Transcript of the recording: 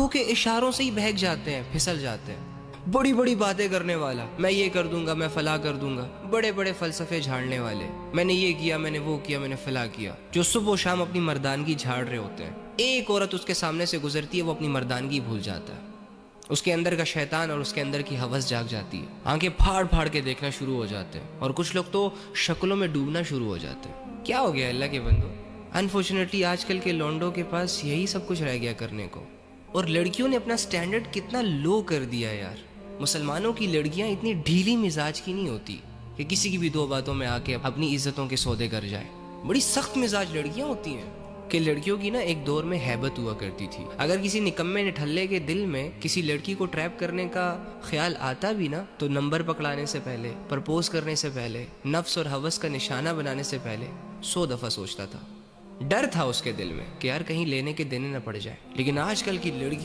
آنکھوں کے اشاروں سے ہی بہک جاتے ہیں, پھسل جاتے ہیں. بڑی بڑی باتیں کرنے والا, میں یہ کر دوں گا, میں فلاں کر دوں گا, بڑے بڑے فلسفے جھاڑنے والے, میں نے یہ کیا, میں نے وہ کیا, میں نے فلاں کیا, جو صبح و شام اپنی مردانگی جھاڑ رہے ہوتے ہیں. ایک عورت اس کے سامنے سے گزرتی ہے, وہ اپنی مردانگی بھول جاتا ہے. اس کے اندر کا شیطان اور اس کے اندر کی ہوس جاگ جاتی ہے, آنکھیں پھاڑ پھاڑ کے دیکھنا شروع ہو جاتے ہیں, اور کچھ لوگ تو شکلوں میں ڈوبنا شروع ہو جاتے ہیں. کیا ہو گیا اللہ کے بندو؟ انفارچونیٹلی آج کل کے لونڈوں کے پاس یہی سب کچھ رہ گیا کرنے کو. اور لڑکیوں نے اپنا سٹینڈرڈ کتنا لو کر دیا یار. مسلمانوں کی لڑکیاں اتنی ڈھیلی مزاج کی نہیں ہوتی کہ کسی کی بھی دو باتوں میں آ کے اپنی عزتوں کے سودے کر جائے. بڑی سخت مزاج لڑکیاں ہوتی ہیں. کہ لڑکیوں کی نا ایک دور میں ہیبت ہوا کرتی تھی, اگر کسی نکمے نٹھلے کے دل میں کسی لڑکی کو ٹریپ کرنے کا خیال آتا بھی نا, تو نمبر پکڑانے سے پہلے, پرپوز کرنے سے پہلے, نفس اور ہوس کا نشانہ بنانے سے پہلے 100 دفعہ سوچتا تھا. ڈر تھا اس کے دل میں کہ یار کہیں لینے کے دینے نہ پڑ جائے. لیکن آج کل کی لڑکیوں